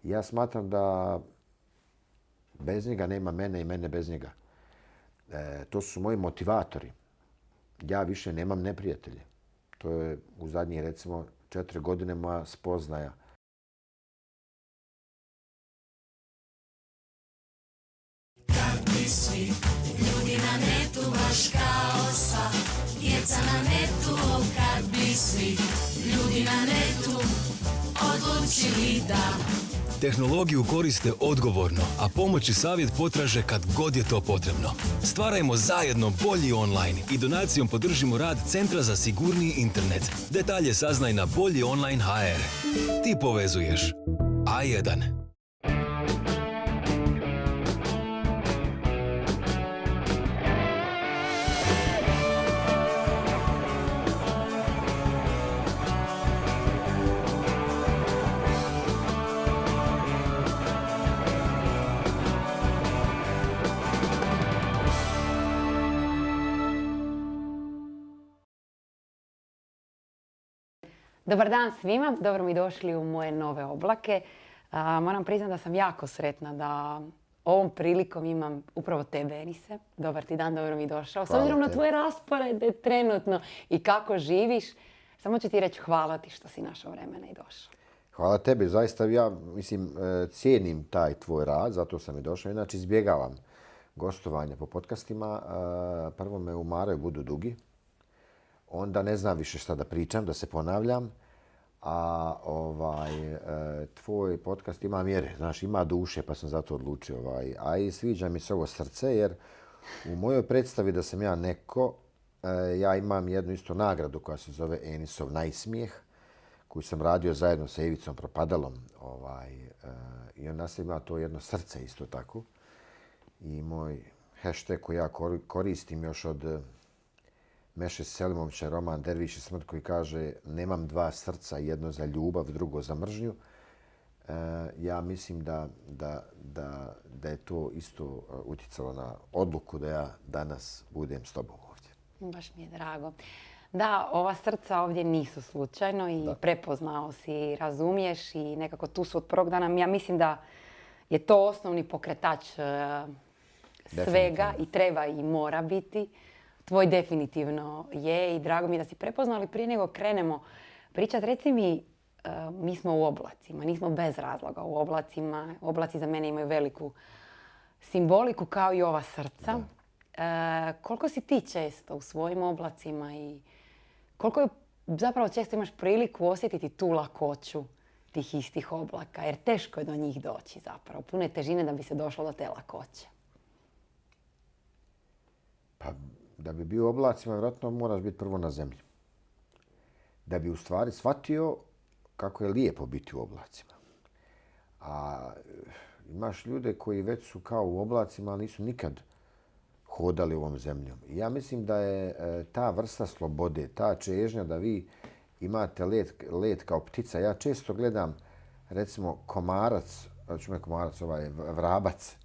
Ja smatram da bez njega nema mene i mene bez njega. To su moji motivatori. Ja više nemam neprijatelje. To je u zadnjih, recimo, 4 godine moja spoznaja. Kad bi svi ljudi na netu baš kao sva djeca na netu, kad bi svi ljudi na netu odlučili da Tehnologiju koriste odgovorno, a pomoć i savjet potraže kad god je to potrebno. Stvarajmo zajedno bolji online i donacijom podržimo rad Centra za sigurniji internet. Detalje saznaj na boljionline.hr. Ti povezuješ. A1. Dobar dan svima, dobro mi došli u moje nove oblake. Moram priznati da sam jako sretna da ovom prilikom imam upravo tebe, Enise. Dobar ti dan, dobro mi došao. S obzirom na tvoje rasporede trenutno i kako živiš, samo ću ti reći hvala ti što si našao vremena i došao. Hvala tebi, zaista ja cijenim taj tvoj rad, zato sam i došao. Inače izbjegavam gostovanja po podcastima. Prvo me umaraju, budu dugi. Onda ne znam više šta da pričam, da se ponavljam. A tvoj podcast ima mjere, znaš, ima duše, pa sam zato odlučio. A i sviđa mi se ovo srce, jer u mojoj predstavi da sam ja neko, ja imam jednu isto nagradu koja se zove Enisov najsmijeh, koju sam radio zajedno sa Ivicom Propadalom. I onda se ima to jedno srce isto tako. I moj hashtag koji ja koristim još od Meše Selimovića, roman Derviš i smrt, koji kaže nemam dva srca, jedno za ljubav, drugo za mržnju. Ja mislim da je to isto utjecalo na odluku da ja danas budem s tobom ovdje. Baš mi je drago. Da, ova srca ovdje nisu slučajno i prepoznao si, razumiješ i nekako tu su od prvog dana. Ja mislim da je to osnovni pokretač svega i treba i mora biti. Tvoj definitivno je i drago mi je da si prepoznao, ali prije nego krenemo pričati, reci mi, mi smo u oblacima, nismo bez razloga u oblacima. Oblaci za mene imaju veliku simboliku kao i ova srca. Koliko si ti često u svojim oblacima i koliko zapravo često imaš priliku osjetiti tu lakoću tih istih oblaka, jer teško je do njih doći zapravo. Puno je težine da bi se došlo do te lakoće. Pa, da bi bio u oblacima, vjerojatno moraš biti prvo na zemlji. Da bi u stvari shvatio kako je lijepo biti u oblacima. A imaš ljude koji već su kao u oblacima, ali nisu nikad hodali ovom zemljom. I ja mislim da je ta vrsta slobode, ta čežnja da vi imate let kao ptica. Ja često gledam, recimo, vrabac.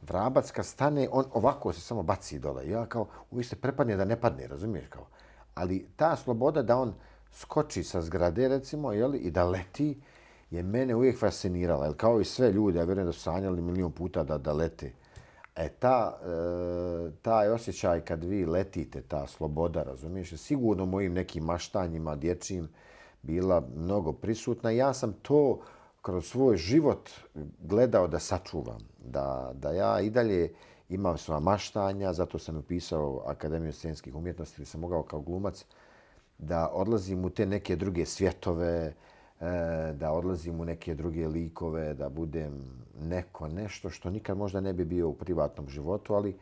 Vrabac kad stane, on ovako se samo baci dole. Ja kao uvijek se prepadne da ne padne, razumiješ kao. Ali ta sloboda da on skoči sa zgrade, recimo, i da leti, je mene uvijek fascinirala. Jer kao i sve ljude, ja vjerujem da su sanjali milion puta da lete. Taj osjećaj kad vi letite, ta sloboda, razumiješ, je sigurno mojim nekim maštanjima dječjim bila mnogo prisutna. Ja sam to kroz svoj život gledao da sačuvam. Da ja i dalje imam svoja maštanja, zato sam upisao Akademiju scenskih umjetnosti, ili sam mogao kao glumac da odlazim u te neke druge svjetove, da odlazim u neke druge likove, da budem nešto što nikad možda ne bi bio u privatnom životu, ali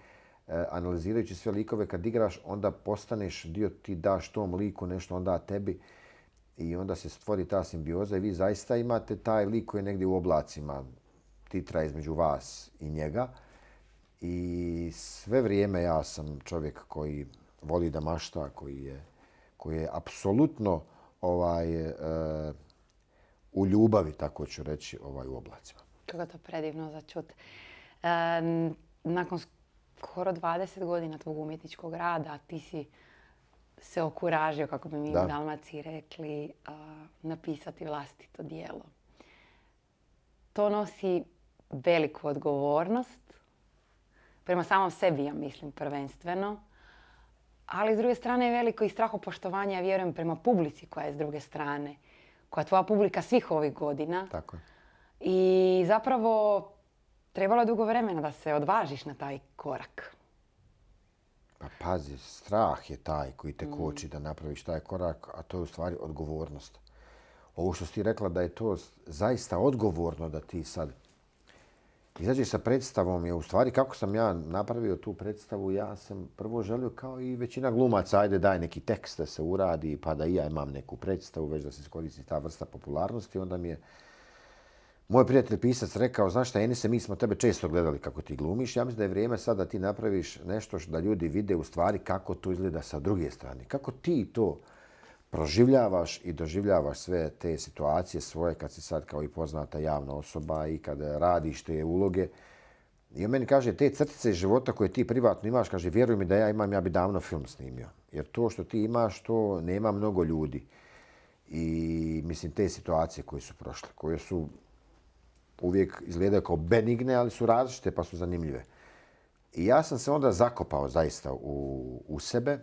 analizirajući sve likove kad igraš, onda postaneš dio, ti daš tom liku nešto, onda tebi i onda se stvori ta simbioza i vi zaista imate taj lik koji je negdje u oblacima, titra između vas i njega. I sve vrijeme ja sam čovjek koji voli da mašta, koji je apsolutno u ljubavi, tako ću reći, u oblacima. Kako to predivno za čut. Nakon skoro 20 godina tvog umjetničkog rada, ti si se okuražio, kako bi mi u Dalmaciji rekli, napisati vlastito djelo. to nosi veliku odgovornost prema samom sebi, ja mislim, prvenstveno. Ali s druge strane je veliko i strahopoštovanje, ja vjerujem, prema publici koja je s druge strane. Koja je tvoja publika svih ovih godina. Tako je. I zapravo trebalo je dugo vremena da se odvažiš na taj korak. Pa pazi, strah je taj koji te koči da napraviš taj korak, a to je u stvari odgovornost. Ovo što si ti rekla da je to zaista odgovorno da ti sad izađeš sa predstavom je u stvari kako sam ja napravio tu predstavu, ja sam prvo želio kao i većina glumaca, ajde daj neki tekst da se uradi pa da i ja imam neku predstavu, već da se iskoristi ta vrsta popularnosti. Onda mi je moj prijatelj pisac rekao, znaš šta Enise, mi smo tebe često gledali kako ti glumiš, ja mislim da je vrijeme sad da ti napraviš nešto da ljudi vide u stvari kako to izgleda sa druge strane. Kako ti to proživljavaš i doživljavaš sve te situacije svoje kad si sad kao i poznata javna osoba i kad radiš te uloge. I on meni kaže, te crtice iz života koje ti privatno imaš, kaže, vjeruj mi da ja imam, ja bi davno film snimio. Jer to što ti imaš, to nema mnogo ljudi. I mislim, te situacije koje su prošle, koje su uvijek izgledaju kao benigne, ali su različite pa su zanimljive. I ja sam se onda zakopao zaista u sebe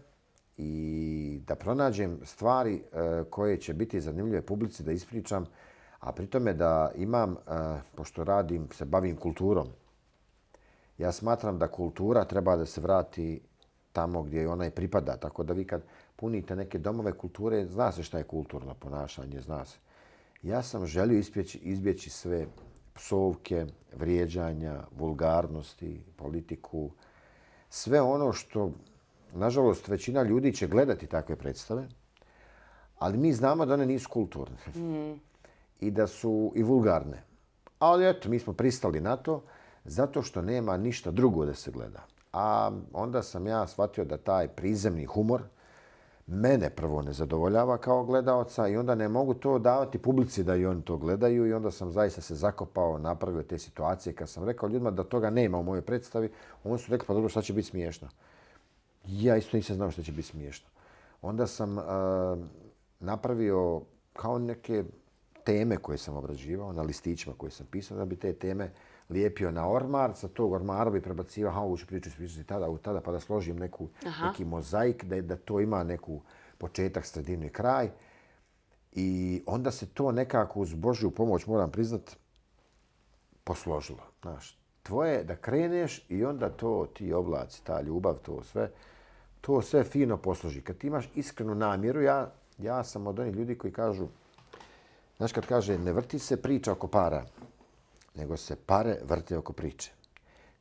i da pronađem stvari koje će biti zanimljive publici, da ispričam, a pri tome da imam, pošto radim, se bavim kulturom, ja smatram da kultura treba da se vrati tamo gdje ona i pripada. Tako da vi kad punite neke domove kulture, zna se šta je kulturno ponašanje, zna se. Ja sam želio izbjeći sve psovke, vrijeđanja, vulgarnosti, politiku, sve ono što, nažalost, većina ljudi će gledati takve predstave, ali mi znamo da one nisu kulturne i da su i vulgarne. Ali eto, mi smo pristali na to zato što nema ništa drugo da se gleda. A onda sam ja shvatio da taj prizemni humor mene prvo ne zadovoljava kao gledaoca i onda ne mogu to davati publici da i oni to gledaju i onda sam zaista se zakopao, napravio te situacije. Kad sam rekao ljudima da toga nema u mojoj predstavi, oni su rekli pa dobro šta će biti smiješno. Ja isto nisam znao šta će biti smiješno. Onda sam napravio kao neke teme koje sam obrađivao na listićima koje sam pisao, da bi te teme lijepio na ormar, sa tog ormara bi prebacivao, ovu ću priču ispričati tada, pa da složim neki mozaik, da to ima neku početak, sredinu i kraj. I onda se to nekako uz Božju pomoć, moram priznat, posložilo. Znaš, tvoje je da kreneš i onda to ti oblaci, ta ljubav, to sve fino posloži. Kad ti imaš iskrenu namjeru, ja sam od onih ljudi koji kažu, znaš kad kaže ne vrti se priča oko para, nego se pare vrte oko priče.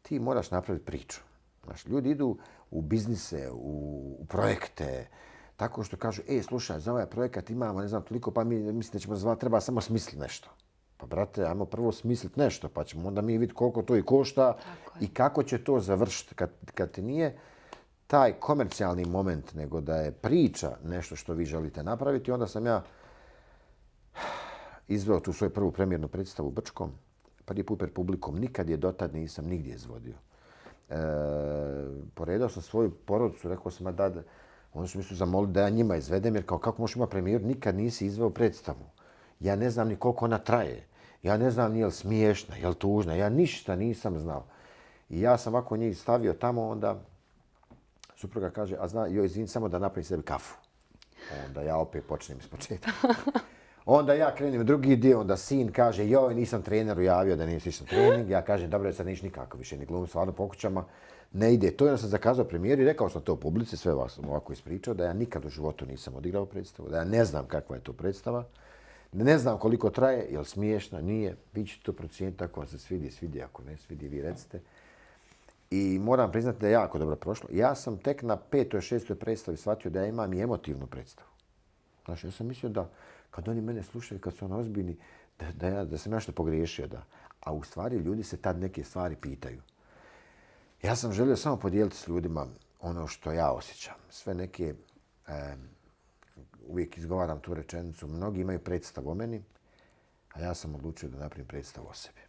Ti moraš napraviti priču. Znaš, ljudi idu u biznise, u projekte, tako što kažu, slušaj, za ovaj projekat imamo, ne znam, toliko, pa mi mislim da ćemo zvati, treba samo smisliti nešto. Pa, brate, ajmo prvo smisliti nešto, pa ćemo onda mi vidjeti koliko to i košta i kako će to završiti. Kad ti nije taj komercijalni moment, nego da je priča nešto što vi želite napraviti, onda sam ja izveo tu svoju prvu premijernu predstavu u Brčkom, prvi put pred publikom, nikad je dotad nisam nigdje izvodio. Poredao sam svoju porodicu, rekao sam da oni su mi zamolili da ja njima izvedem, jer kako možeš imati premijeru, nikad nisi izveo predstavu. Ja ne znam ni koliko ona traje. Ja ne znam ni je li smiješna, je li tužna. Ja ništa nisam znao. I ja sam ovako njih stavio tamo, onda supruga kaže, izvini samo da napravim sebi kafu. Onda ja opet počnem iz početka. Onda ja krenem drugi dio, onda sin kaže, nisam treneru javio da nisi išao trening. Ja kažem, dobro, sad niš nikako više, ni glumim stvarno po kućama. Ne ide. To je sam zakazao premijeru i rekao sam to u publici, sve vas sam ovako ispričao, da ja nikad u životu nisam odigrao predstavu, da ja ne znam kakva je to predstava, ne znam koliko traje, je li smiješna, nije. Vi ćete to procijeniti ako vam se svidi, ako ne svidi, vi recite. I moram priznati da je jako dobro prošlo. Ja sam tek na 5. i 6. predstavi shvatio da ja imam i emotivnu predstavu. Znači, ja sam mislio da kad oni mene slušaju, kad su oni ozbiljni, da sam nešto pogriješio. A u stvari ljudi se tad neke stvari pitaju. Ja sam želio samo podijeliti s ljudima ono što ja osjećam. Sve neke, uvijek izgovaram tu rečenicu, mnogi imaju predstavu o meni, a ja sam odlučio da napravim predstavu o sebi.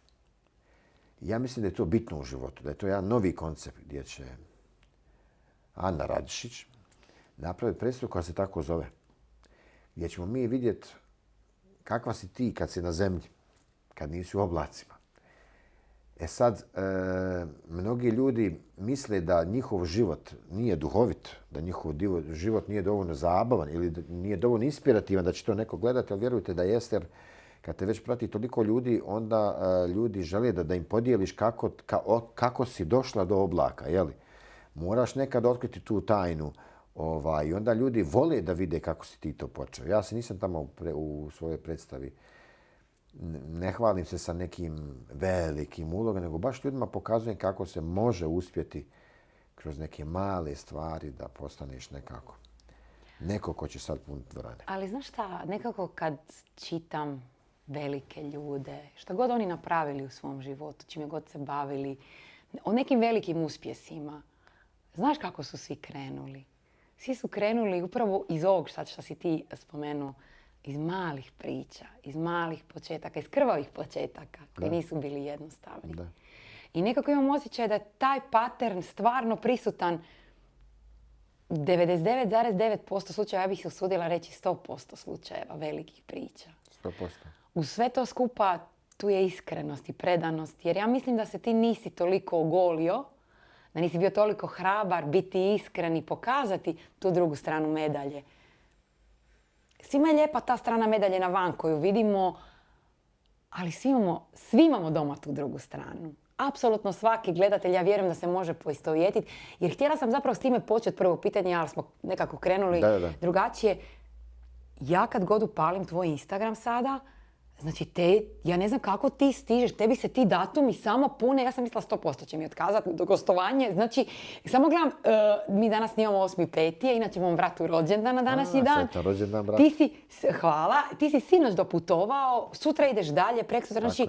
Ja mislim da je to bitno u životu, da je to jedan novi koncept gdje će Ana Radišić napraviti predstavu koja se tako zove. Gdje ćemo mi vidjeti kakva si ti kad si na zemlji, kad nisi u oblacima. E sad, mnogi ljudi misle da njihov život nije duhovit, da njihov život nije dovoljno zabavan ili da nije dovoljno inspirativan, da će to neko gledati, ali vjerujte da jeste, jer kad te već prati toliko ljudi, onda ljudi žele da im podijeliš kako si došla do oblaka, jeli? Moraš nekad otkriti tu tajnu. I onda ljudi vole da vide kako si ti to počeo. Ja se nisam tamo u svojoj predstavi, ne hvalim se sa nekim velikim ulogom, nego baš ljudima pokazujem kako se može uspjeti kroz neke male stvari da postaneš nekako. Neko ko će sad puniti dvorane. Ali znaš šta, nekako kad čitam velike ljude, što god oni napravili u svom životu, čime god se bavili, o nekim velikim uspjesima, znaš kako su svi krenuli? Svi su krenuli upravo iz ovog što si ti spomenuo, iz malih priča, iz malih početaka, iz krvavih početaka koji nisu bili jednostavni. Da. I nekako imam osjećaj da je taj pattern stvarno prisutan 99,9% slučajeva, ja bih se usudila reći 100% slučajeva velikih priča. 100%. Uz sve to skupa tu je iskrenost i predanost, jer ja mislim da se ti nisi toliko ogolio, da nisi bio toliko hrabar biti iskren i pokazati tu drugu stranu medalje. Svima je lijepa ta strana medalje na van koju vidimo, ali svi imamo doma tu drugu stranu. Apsolutno svaki gledatelj, ja vjerujem da se može poistovjetiti. Jer htjela sam zapravo s time početi prvo pitanje, ali smo nekako krenuli drugačije. Ja kad god upalim tvoj Instagram sada, znači ja ne znam kako ti stižeš, tebi se ti datumi samo pune, ja sam mislila 100% će mi otkazati do gostovanje. Znači, samo gledam, mi danas snimamo 8.5. Inače mom vratu rođendan na današnji dan. Sretan rođendan, brat. Hvala, ti si sinoć doputovao, sutra ideš dalje, prekosutra, znači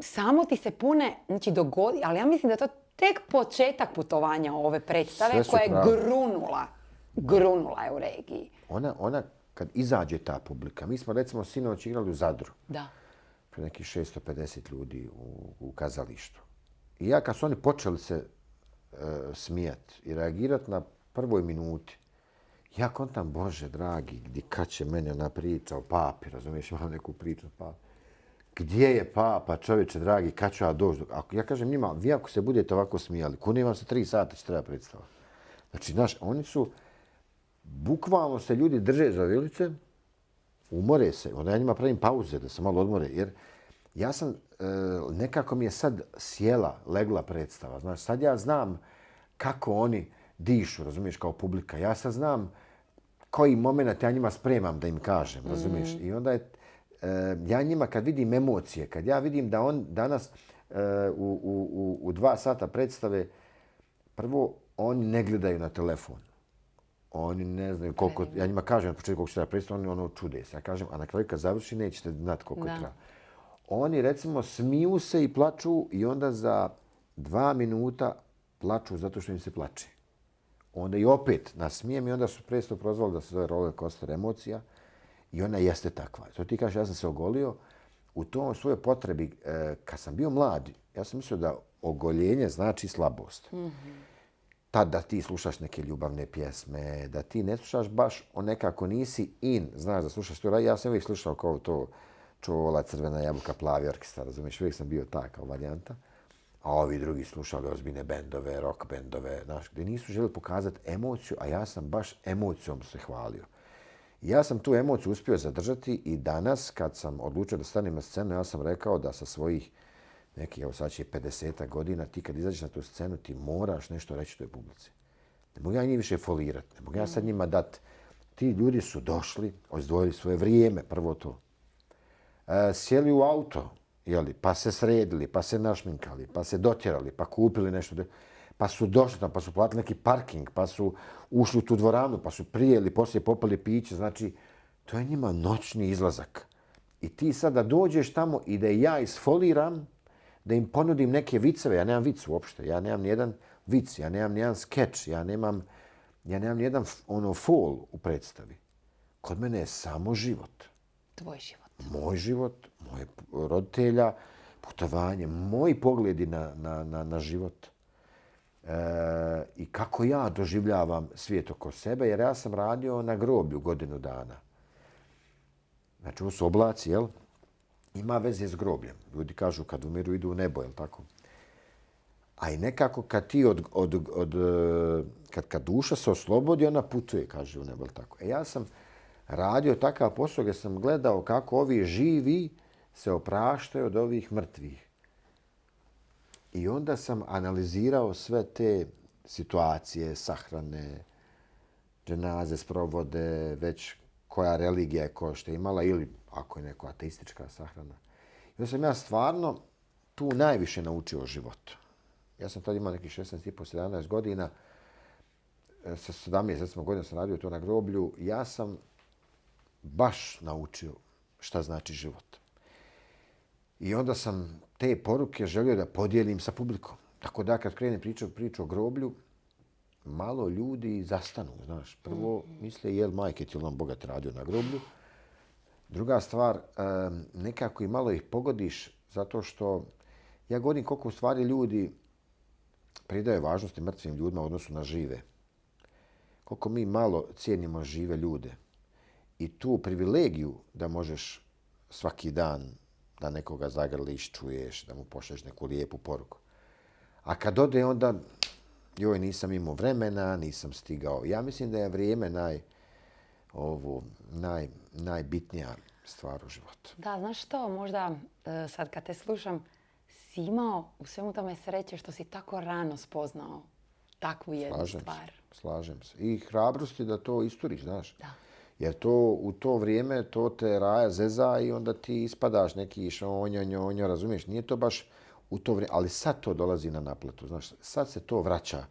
samo ti se pune, znači dogodi, ali ja mislim da je to tek početak putovanja ove predstave koja je grunula je u regiji. Ona kad izađe ta publika, mi smo recimo sinoć igrali u Zadru. Da. Pre nekih 650 ljudi u kazalištu. I ja kad su oni počeli se smijati i reagirati na prvoj minuti, ja kontam, Bože dragi, kad će mene ona priča o papi, razumiješ, imam neku priču o papi. Gdje je papa, čovječe dragi, kad ću ja doći? Ja kažem njima, vi ako se budete ovako smijali, kune vam se 3 sata će treba predstava. Znači, znaš, oni su, bukvalno se ljudi drže za vilice, umore se, onda ja njima pravim pauze da se malo odmore, jer ja sam, nekako mi je sad legla predstava, znaš, sad ja znam kako oni dišu, razumiješ, kao publika, ja sad znam koji moment ja njima spremam da im kažem, razumiješ, i onda je, ja njima kad vidim emocije, kad ja vidim da on danas u 2 sata predstave, prvo, oni ne gledaju na telefon. Oni ne znaju koliko, ja njima kažem na početku koliko će treba predstaviti, oni čude se. Ja kažem, a na kraju kad završi nećete znati koliko je treba. Oni recimo smiju se i plaču i onda za 2 minuta plaču zato što im se plače. Onda i opet nasmijem i onda su predstavu prozvali da se zove roller coaster emocija i ona jeste takva. To ti kažeš, ja sam se ogolio u tom svojoj potrebi. Kad sam bio mlad, ja sam mislio da ogoljenje znači slabost. Tad da ti slušaš neke ljubavne pjesme, da ti ne slušaš baš nekako nisi znaš da slušaš to. Ja sam uvijek slušao kao to Čovola, Crvena jabuka, Plavi orkestar, razumiješ, uvijek sam bio ta kao varijanta. A ovi drugi slušali ozbiljne bendove, rock bendove, znaš, gdje nisu želi pokazati emociju, a ja sam baš emocijom se hvalio. I ja sam tu emociju uspio zadržati i danas kad sam odlučio da stanem na scenu, ja sam rekao da sa svojih neki, evo sad će 50 godina, ti kad izađeš na tu scenu, ti moraš nešto reći toj publici. Ne mogu ja njih više folirati, ne mogu ja sad njima dati. Ti ljudi su došli, izdvojili svoje vrijeme, prvo to. Sjeli u auto, pa se sredili, pa se našminkali, pa se dotjerali, pa kupili nešto, pa su došli tamo, pa su platili neki parking, pa su ušli u tu dvoranu, pa su prijeli, poslije popali piće. Znači, to je njima noćni izlazak. I ti sada dođeš tamo i da ja isfoliram, da im ponudim neke viceve. Ja nemam vic uopšte. Ja nemam nijedan vic, ja nemam nijedan skeč, ja nemam nijedan fol u predstavi. Kod mene je samo život. Tvoj život. Moj život, moje roditelja, putovanje, moji pogledi na život. I kako ja doživljavam svijet oko sebe, jer ja sam radio na groblju 1 godinu dana. Znači, ovo su oblaci, jel? ima veze s grobljem. Ljudi kažu kad umiru idu u nebo, jel tako? A i nekako kad ti kad duša se oslobodi, ona putuje, kaže u nebo, jel tako? Ja sam radio takav posao gdje sam gledao kako ovi živi se opraštaju od ovih mrtvih. I onda sam analizirao sve te situacije, sahrane, dženaze, sprovode, već koja religija je ko što je imala ili ako je neko ateistička sahrana. I onda sam ja stvarno tu najviše naučio o životu. Ja sam tada imao nekih 16,5-17 godina. Sa 17 godina sam radio to na groblju. Ja sam baš naučio šta znači život. I onda sam te poruke želio da podijelim sa publikom. Tako da kad krenem priču o groblju, malo ljudi zastanu, znaš. Prvo misle, jel majke ti on bogat radio na groblju. Druga stvar, nekako i malo ih pogodiš zato što ja govorim koliko u stvari ljudi pridaje važnosti mrtvim ljudima u odnosu na žive. Koliko mi malo cijenimo žive ljude. I tu privilegiju da možeš svaki dan da nekoga zagrliš, čuješ, da mu pošleš neku lijepu poruku. A kad ode onda, joj, nisam imao vremena, nisam stigao. Ja mislim da je vrijeme najbitnija stvar u životu. Da, znaš što, možda sad kad te slušam, si imao u svemu tome sreće što si tako rano spoznao takvu jednu stvar. Slažem se. I hrabrosti da to isturiš, znaš. Da. Jer to u to vrijeme to te raja zeza i onda ti ispadaš neki šonjo, razumiješ? Nije to baš u to vrijeme, ali sad to dolazi na naplatu, znaš. Sad se to vraća.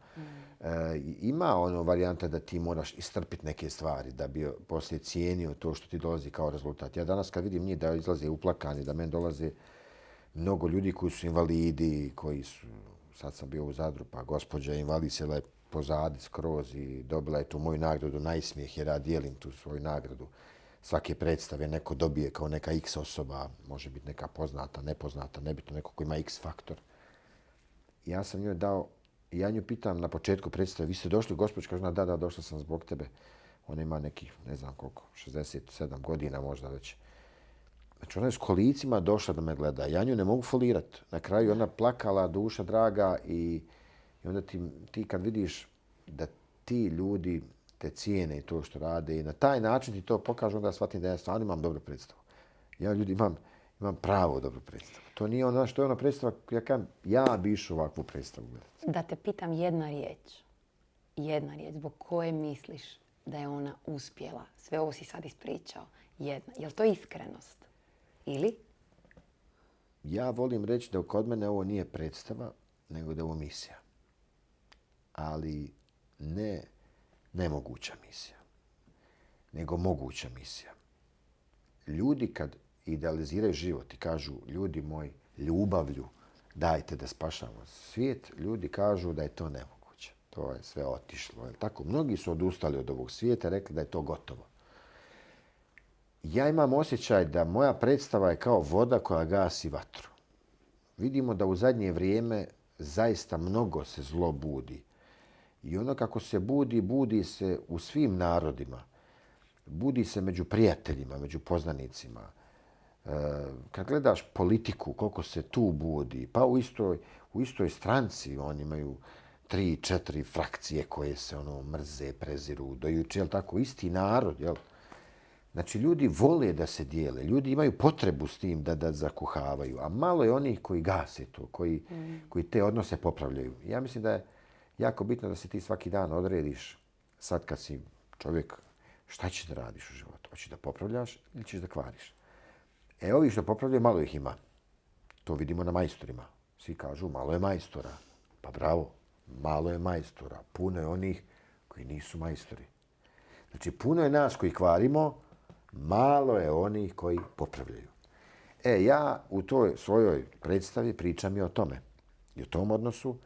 Ima varijanta da ti moraš istrpiti neke stvari da bi poslije cijenio to što ti dolazi kao rezultat. Ja danas kad vidim njih da izlaze uplakani, da meni dolaze mnogo ljudi koji su invalidi, koji su, sad sam bio u Zadru, pa gospođa invalid sjela je pozadi skroz i dobila je tu moju nagradu Najsmijeh, jer ja dijelim tu svoju nagradu. Svake predstave neko dobije kao neka X osoba, može biti neka poznata, nepoznata, nebitno neko ko ima X faktor. Ja sam njoj dao, ja nju pitam na početku predstave, vi ste došli, gospođa, kaže, da, došla sam zbog tebe. Ona ima nekih, ne znam koliko, 67 godina možda već. Znači ona je s kolicima došla da me gleda. Ja nju ne mogu folirati. Na kraju ona plakala, duša draga i onda ti kad vidiš da ti ljudi te cijene i to što rade i na taj način ti to pokažu, onda shvatim da ja stvarno imam dobru predstavu. Ja ljudi imam pravo dobru predstavu. To nije ono što je ona predstava, ja bi išao ovakvu predstavu gledati. Da te pitam jedna riječ, zbog koje misliš da je ona uspjela. Sve ovo si sad ispričao. Jedna. Je li to iskrenost? Ili? Ja volim reći da kod mene ovo nije predstava, nego da je ovo misija. Ali ne nemoguća misija, nego moguća misija. Ljudi kad idealiziraju život i kažu, ljudi moji, ljubavlju, dajte da spašamo svijet, ljudi kažu da je to nemoguće. To je sve otišlo. Tako, mnogi su odustali od ovog svijeta, rekli da je to gotovo. Ja imam osjećaj da moja predstava je kao voda koja gasi vatru. Vidimo da u zadnje vrijeme zaista mnogo se zlo budi. I ono kako se budi se u svim narodima. Budi se među prijateljima, među poznanicima. Kad gledaš politiku, koliko se tu budi, pa u istoj stranci oni imaju 3-4 frakcije koje se mrze, preziru, dojuče, jel tako, isti narod, jel? Znači, ljudi vole da se dijele, ljudi imaju potrebu s tim da zakuhavaju, a malo je onih koji gase to, koji te odnose popravljaju. Ja mislim da je jako bitno da se ti svaki dan odrediš, sad kad si čovjek, šta ćeš da radiš u životu? Hoćeš da popravljaš ili ćeš da kvariš? Ovi što popravljaju, malo ih ima. To vidimo na majstorima. Svi kažu, malo je majstora. Pa bravo, malo je majstora. Puno je onih koji nisu majstori. Znači, puno je nas koji kvarimo, malo je onih koji popravljaju. Ja u toj svojoj predstavi pričam i o tome. I o tom odnosu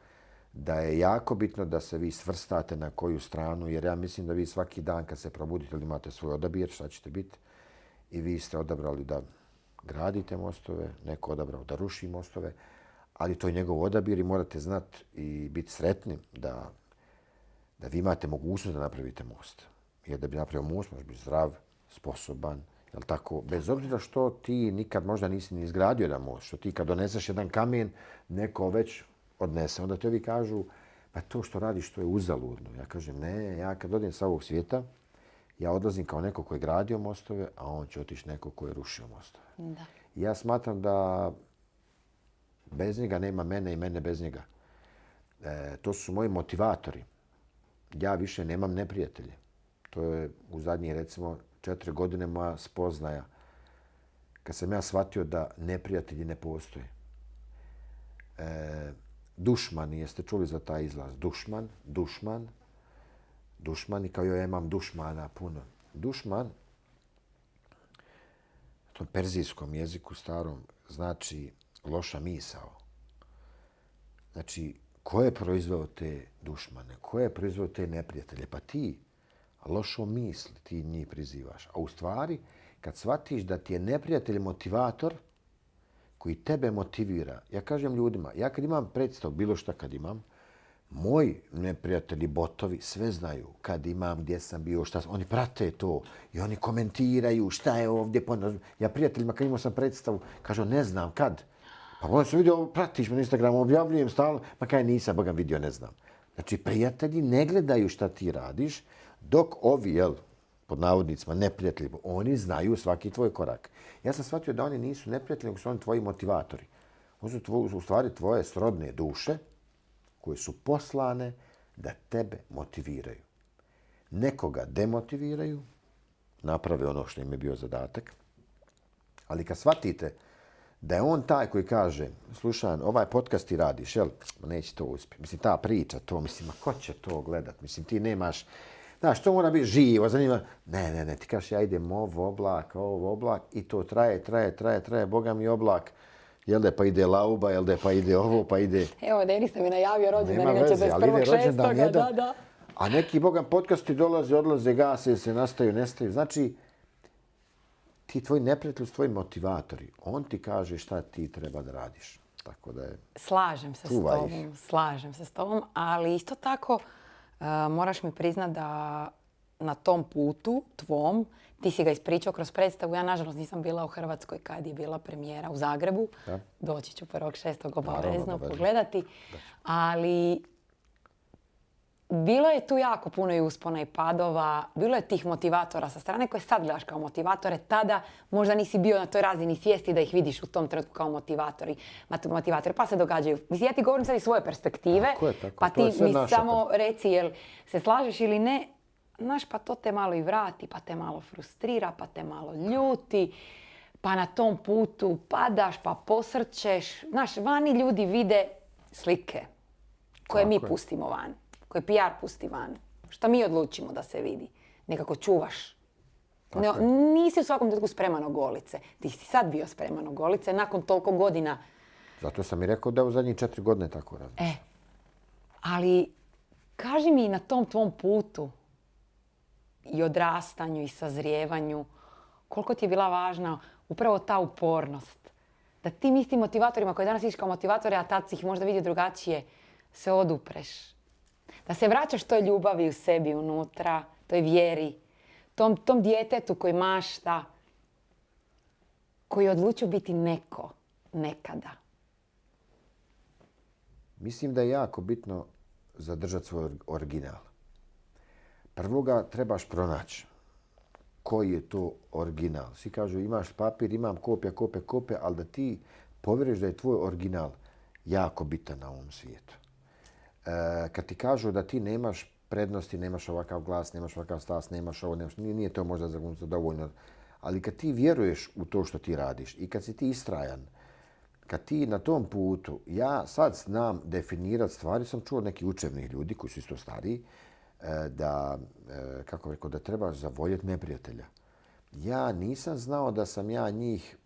da je jako bitno da se vi svrstate na koju stranu, jer ja mislim da vi svaki dan kad se probudite ili imate svoj odabir, šta ćete biti, i vi ste odabrali da gradite mostove, neko odabrao da ruši mostove, ali to je njegov odabir i morate znati i biti sretni da vi imate mogućnost da napravite most. Jer da bi napravio most, možeš biti zdrav, sposoban Jel tako? Bez obzira što ti nikad možda nisi ni izgradio jedan most, što ti kad doneseš jedan kamen, neko već odnese. Onda ti ovi kažu, pa to što radiš, to je uzaludno. Ja kažem, ne, ja kad odem sa ovog svijeta, ja odlazim kao neko koji je gradio mostove, a on će otići neko koji je rušio mostove. Da. Ja smatram da bez njega nema mene i mene bez njega. To su moji motivatori. Ja više nemam neprijatelje. To je u zadnjih, recimo, 4 godine moja spoznaja. Kad sam ja shvatio da neprijatelji ne postoje. Dušman, jeste čuli za taj izraz? Dušman i kao ja imam dušmana puno. Dušman, u tom perzijskom jeziku starom, znači loša misao. Znači, ko je proizveo te dušmane? Ko je proizveo te neprijatelje? Pa ti, lošo misli, ti njih prizivaš. A u stvari, kad shvatiš da ti je neprijatelj motivator koji tebe motivira, ja kažem ljudima, ja kad imam predstav, bilo šta kad imam, moji neprijatelji, botovi, sve znaju kad imam, gdje sam bio, šta sam. Oni prate to i oni komentiraju šta je ovdje. Ja prijateljima kad imao sam predstavu, kažu ne znam kad. Pa onda sam vidio, pratiš me na Instagramu, objavljujem stalno. Ma kaj nisam, Boga vidio, ne znam. Znači, prijatelji ne gledaju šta ti radiš, dok ovi, pod navodnicima, neprijatelji, oni znaju svaki tvoj korak. Ja sam shvatio da oni nisu neprijatelji, nego su oni tvoji motivatori. Oni su u stvari tvoje srodne duše koje su poslane da tebe motiviraju. Nekoga demotiviraju, naprave ono što im je bio zadatak, ali kad shvatite da je on taj koji kaže, slušaj, ovaj podcast ti radiš, jel? Neće to uspjeti. Mislim, ta priča, to, mislim, ko će to gledat? Mislim, ti nemaš, znaš, to mora biti živo, zanima. Ne, ti kažeš, ja idem ovo oblak i to traje, Boga mi oblak. Jel da pa ide lauba, jel da pa ide ovo, pa ide... Evo, Denis mi najavio rođendan, Nema inače veze, ali ide rođendan 21.6. jedan. Da. A neki, Bogam, podcasti dolaze, odlaze, gase se, nastaju, nestaju. Znači, ti tvoji neprijatelji su tvoji motivatori. On ti kaže šta ti treba da radiš. Tako da je... Slažem se s tobom, ali isto tako moraš mi priznat da na tom putu tvom, ti si ga ispričao kroz predstavu, ja nažalost nisam bila u Hrvatskoj kad je bila premijera u Zagrebu. Da. Doći ću 1.6. obavezno pogledati. Ali bilo je tu jako puno i uspona i padova, bilo je tih motivatora sa strane koje sad gledaš kao motivatore, tada možda nisi bio na toj razini svijesti da ih vidiš u tom trenutku kao motivatori, pa se događaju. Mislim, ja ti govorim sad iz svoje perspektive, Tako, pa ti mi samo reci jel se slažeš ili ne, znaš, pa to te malo i vrati, pa te malo frustrira, pa te malo ljuti, pa na tom putu padaš, pa posrćeš. Znaš, vani ljudi vide slike koje mi pustimo van. Koje PR pusti van. Šta mi odlučimo da se vidi. Nekako čuvaš. Nisi u svakom trenutku spreman ogolice. Ti si sad bio spreman ogolice nakon toliko godina. Zato sam i rekao da u zadnjih 4 godine tako razmišljam. Ali kaži mi na tom tvom putu i odrastanju i sazrijevanju koliko ti je bila važna upravo ta upornost. Da tim istim motivatorima koji danas vidiš kao motivatore, a tad si ih možda vidio drugačije, se odupreš. Da se vraćaš toj ljubavi u sebi unutra, toj vjeri, tom djetetu koji mašta, koji je odlučio biti neko, nekada. Mislim da je jako bitno zadržati svoj original. Prvo ga trebaš pronaći. Koji je to original? Svi kažu imaš papir, imam kopija, ali da ti povjeriš da je tvoj original jako bitan na ovom svijetu. Kad ti kažu da ti nemaš prednosti, nemaš ovakav glas, nemaš ovakav stas, nemaš ovo, nije to možda dovoljno. Ali kad ti vjeruješ u to što ti radiš i kad si ti istrajan, kad ti na tom putu, ja sad znam definirati stvari, sam čuo nekih učenih ljudi koji su isto stariji, da trebaš zavoljeti neprijatelja. Ja nisam znao da sam ja njih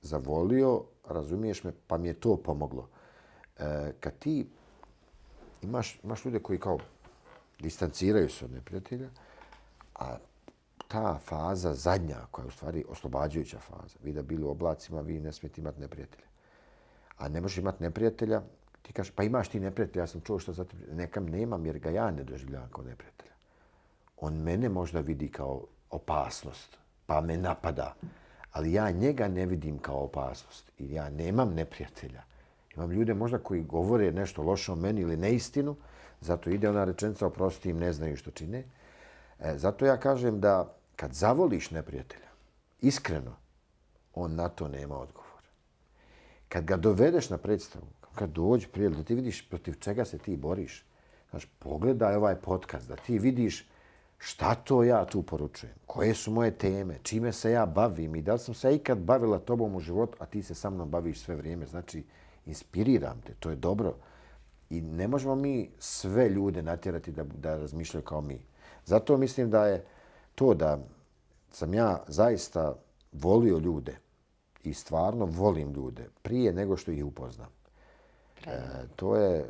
zavolio, razumiješ me, pa mi je to pomoglo. Kad ti imaš ljude koji kao distanciraju se od neprijatelja, a ta faza zadnja, koja je u stvari oslobađajuća faza, vi da bili u oblacima, vi ne smijete imati neprijatelja. A ne možeš imati neprijatelja, ti kažeš, pa imaš ti neprijatelja, ja sam čuo što za te nekam nemam jer ga ja ne doživljavam kao neprijatelja. On mene možda vidi kao opasnost. pa me napada. Ali ja njega ne vidim kao opasnost. I ja nemam neprijatelja. Imam ljude možda koji govore nešto loše o meni ili neistinu, zato ide ona rečenica oprosti im, ne znaju što čine. Zato ja kažem da kad zavoliš neprijatelja, iskreno, on na to nema odgovor. Kad ga dovedeš na predstavu, kad dođe prijatelj, da ti vidiš protiv čega se ti boriš, znaš, pogledaj ovaj podcast, da ti vidiš šta to ja tu poručujem, koje su moje teme, čime se ja bavim i da li sam se ikad bavila tobom u životu, a ti se sa mnom baviš sve vrijeme. Znači, inspiriram te, to je dobro. I ne možemo mi sve ljude natjerati da razmišljaju kao mi. Zato mislim da je to da sam ja zaista volio ljude i stvarno volim ljude prije nego što ih upoznam. To je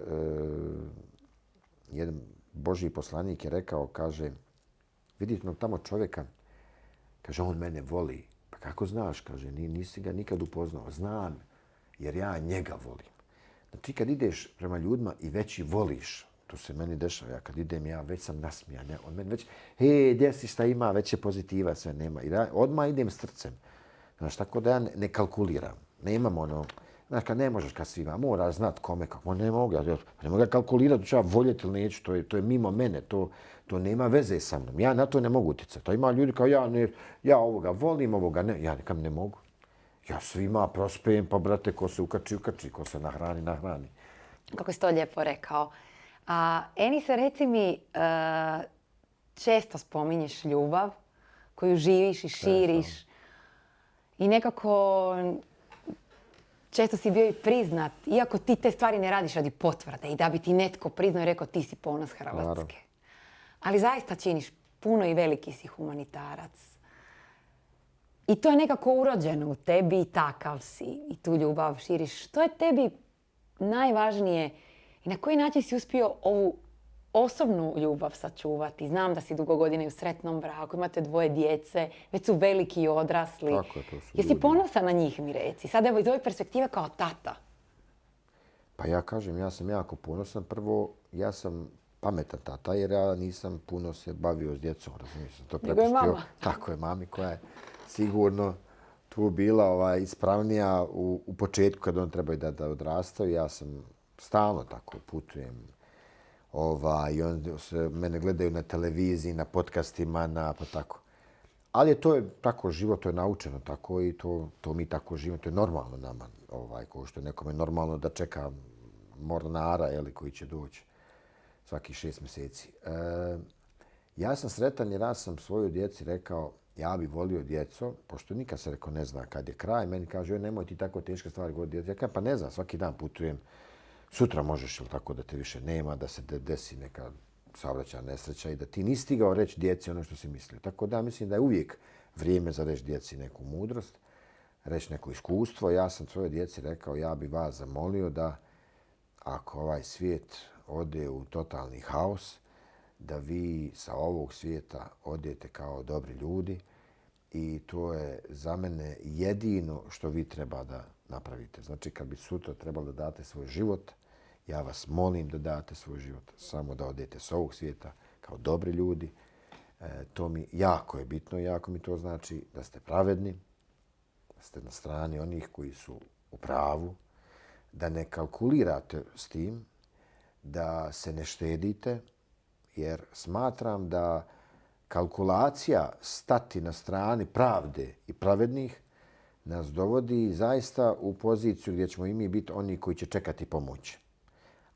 jedan Božji poslanik je rekao, kaže, vidite tamo čovjeka, kaže, on mene voli. Pa kako znaš, kaže, nisi ga nikad upoznao. Znam, jer ja njega volim. Znači, kad ideš prema ljudima i već i voliš, to se meni dešava, ja kad idem, ja već sam nasmijan. Ja, on meni već, gdje si, šta ima, već je pozitiva, sve nema. I da, odmah idem srcem. Znaš, tako da ja ne kalkuliram. Nemam ono, znaš, kad ne možeš kad svima, mora znat kome, kako, ne mogu, ne mogu kalkulirati, ću ja voljeti ili neću, to je mimo mene, to nema veze sa mnom. Ja na to ne mogu utjecati. To ima ljudi kao ja ovoga volim, ovoga ne, ja nekam ne mogu. Ja svima prospejem, pa brate, ko se ukači, ko se nahrani. Kako si to lijepo rekao. Enise, reci mi, često spominješ ljubav koju živiš i širiš. I nekako često si bio i priznat, iako ti te stvari ne radiš radi potvrde i da bi ti netko priznao i rekao ti si ponos Hrvatske. Naravno. Ali zaista činiš puno i veliki si humanitarac. I to je nekako urođeno u tebi i takav si. I tu ljubav širiš. Što je tebi najvažnije i na koji način si uspio ovu osobnu ljubav sačuvati? Znam da si dugo godina u sretnom braku, imate 2 djece, već su veliki i odrasli. Tako je, to su Jesi ljudi. ponosan na njih, mi reci? Sada evo iz ove perspektive kao tata. Pa ja kažem, ja sam jako ponosan. Prvo, ja sam pametan tata jer ja nisam puno se bavio s djecom. Razumiješ, sam to prepustio. Nego je mama. Tako je, mami koja je sigurno tu bila ispravnija u početku kad on trebaju da odrastaju. Ja sam stalno tako putujem. I on se mene gledaju na televiziji, na podcastima, pa tako. Ali to je tako život, to je naučeno tako i to mi tako živimo. To je normalno nama, kao što je nekome normalno da čeka mornara koji će doći svakih 6 mjeseci. Ja sam sretan jer ja sam svojoj djeci rekao ja bi volio djeco, pošto nikad se rekao ne zna kad je kraj, meni kaže nemoj ti tako teške stvari govoriti djeci. Ja kažem pa ne znam, svaki dan putujem, sutra možeš ili tako da te više nema, da se desi neka saobraćajna nesreća i da ti nisi stigao reći djeci ono što si mislio. Tako da mislim da je uvijek vrijeme za reći djeci neku mudrost, reći neko iskustvo. Ja sam svojoj djeci rekao ja bi vas zamolio da ako ovaj svijet ode u totalni haos, da vi sa ovog svijeta odete kao dobri ljudi i to je za mene jedino što vi treba da napravite. Znači kad bi sutra trebalo da date svoj život, ja vas molim da date svoj život, samo da odete s ovog svijeta kao dobri ljudi. To mi jako je bitno, jako mi to znači da ste pravedni, da ste na strani onih koji su u pravu, da ne kalkulirate s tim, da se ne štedite, jer smatram da kalkulacija stati na strani pravde i pravednih nas dovodi zaista u poziciju gdje ćemo i mi biti oni koji će čekati pomoć.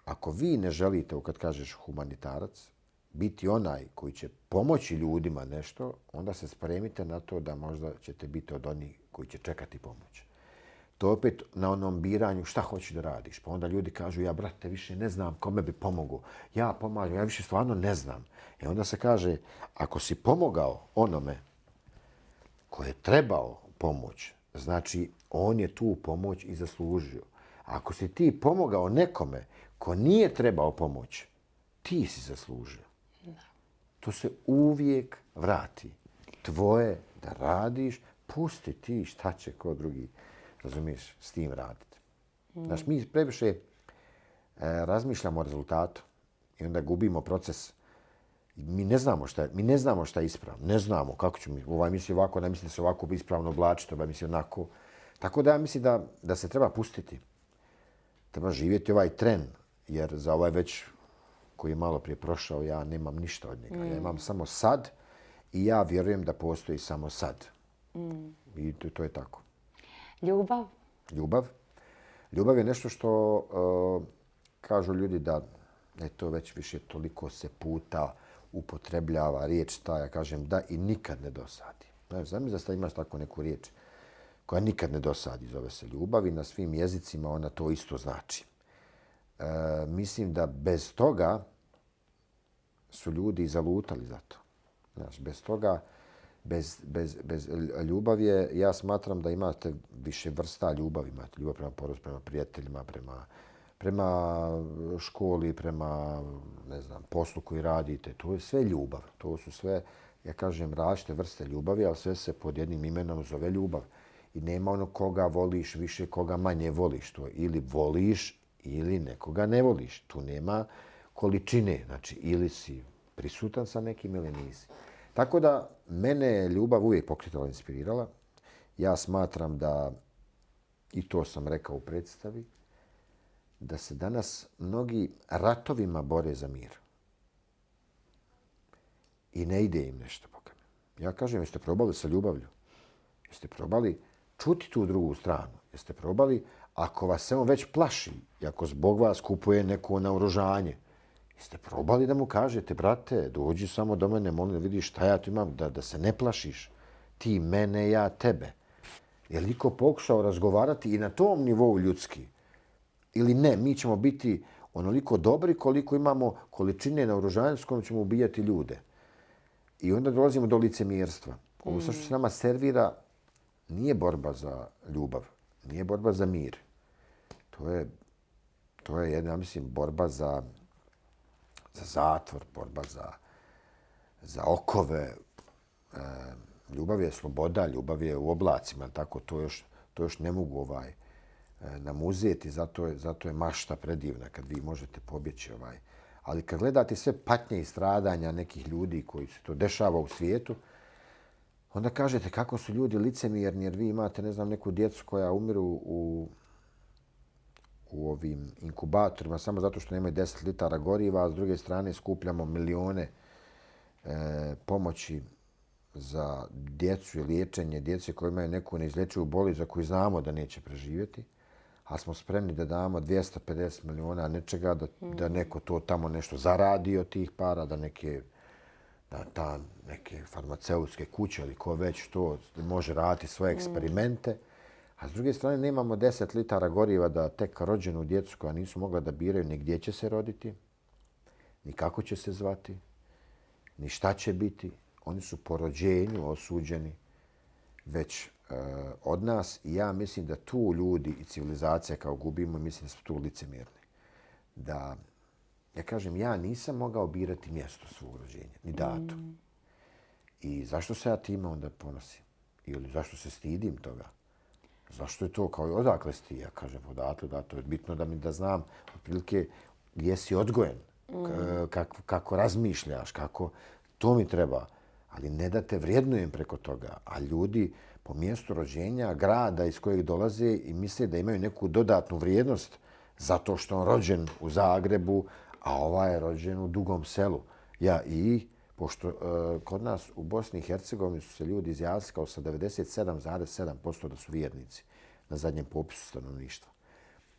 Ako vi ne želite, kad kažeš humanitarac, biti onaj koji će pomoći ljudima nešto, onda se spremite na to da možda ćete biti od onih koji će čekati pomoć. To opet na onom biranju šta hoćeš da radiš. Pa onda ljudi kažu, ja brate više ne znam kome bi pomogao. Ja pomažem, ja više stvarno ne znam. I onda se kaže, ako si pomogao onome ko je trebao pomoć, znači on je tu pomoć i zaslužio. Ako si ti pomogao nekome ko nije trebao pomoć, ti si zaslužio. To se uvijek vrati. Tvoje da radiš, pusti ti šta će ko drugi, razumiješ, s tim raditi. Znaš, mi previše razmišljamo o rezultatu i onda gubimo proces. Mi ne znamo šta je ispravno. Ne znamo kako će mi. Ovaj misli ovako, ne misli da se ovako ispravno oblačiti, ovaj misli onako. Tako da ja mislim da se treba pustiti. Treba živjeti ovaj tren, jer za ovaj već koji je malo prije prošao, ja nemam ništa od njega. Ja imam samo sad i ja vjerujem da postoji samo sad. I to je tako. Ljubav? Ljubav je nešto što kažu ljudi da to već više toliko se puta upotrebljava riječ ta, ja kažem da i nikad ne dosadi. Znaš, zamisli da imaš tako neku riječ koja nikad ne dosadi, zove se ljubav i na svim jezicima ona to isto znači. Mislim da bez toga su ljudi zalutali za to. Znaš, bez toga, bez ljubavi je, ja smatram da imate više vrsta ljubavi. Imate ljubav prema porodici, prema prijateljima, prema školi, prema ne znam, poslu koji radite. To je sve ljubav. To su sve, ja kažem, različite vrste ljubavi, ali sve se pod jednim imenom zove ljubav. I nema ono koga voliš više, koga manje voliš. To ili voliš ili nekoga ne voliš. Tu nema količine. Znači, ili si prisutan sa nekim ili nisi. Tako da mene je ljubav uvijek pokretala, inspirirala. Ja smatram da, i to sam rekao u predstavi, da se danas mnogi ratovima bore za mir. I ne ide im nešto. Ja kažem, jeste probali sa ljubavlju? Jeste probali čuti tu drugu stranu? Jeste probali, ako vas samo već plaši i ako zbog vas kupuje neko naoružanje, jeste probali da mu kažete, brate, dođi samo do mene, molim da vidiš šta ja tu imam, da se ne plašiš. Ti mene, ja tebe. Je li iko pokušao razgovarati i na tom nivou ljudski? Ili ne, mi ćemo biti onoliko dobri koliko imamo količine naoružanja s kojom ćemo ubijati ljude. I onda dolazimo do licemjerstva. Ovo što se nama servira nije borba za ljubav, nije borba za mir. To je jedna, mislim, borba za zatvor, borba za okove. Ljubav je sloboda, ljubav je u oblacima, tako to još ne mogu nam uzeti, zato je mašta predivna kad vi možete pobjeći. Ali kad gledate sve patnje i stradanja nekih ljudi koji se to dešava u svijetu, onda kažete kako su ljudi licemjerni jer vi imate, ne znam, neku djecu koja umiru u ovim inkubatorima samo zato što nemaju 10 litara goriva, a s druge strane skupljamo milione pomoći za djecu i liječenje djece koji imaju neku neizlječivu bolest za koju znamo da neće preživjeti, a smo spremni da damo 250 miliona nečega, da neko to tamo nešto zaradi od tih para, da neke farmaceutske kuće ili ko već to može raditi svoje eksperimente. A s druge strane nemamo 10 litara goriva da tek rođenu djecu koja nisu mogla da biraju ni gdje će se roditi, ni kako će se zvati, ni šta će biti. Oni su po rođenju osuđeni već od nas i ja mislim da tu ljudi i civilizacija kao gubimo, mislim da su tu licemjerni. Da, ja kažem, ja nisam mogao birati mjesto svog rođenja, ni datum. I zašto se ja time onda ponosim? Ili zašto se stidim toga? Zašto je to kao odakle si ti? Ja kažem, odatle, da, to je bitno da znam otprilike gdje si odgojen, kako razmišljaš, kako to mi treba. Ali ne da te vrijednujem preko toga. A ljudi po mjestu rođenja, grada iz kojeg dolaze i misle da imaju neku dodatnu vrijednost zato što on rođen u Zagrebu, a ovaj je rođen u Dugom Selu. Pošto kod nas u Bosni i Hercegovini su se ljudi izjasnili kao sa 97,7% da su vjernici na zadnjem popisu stanovništva.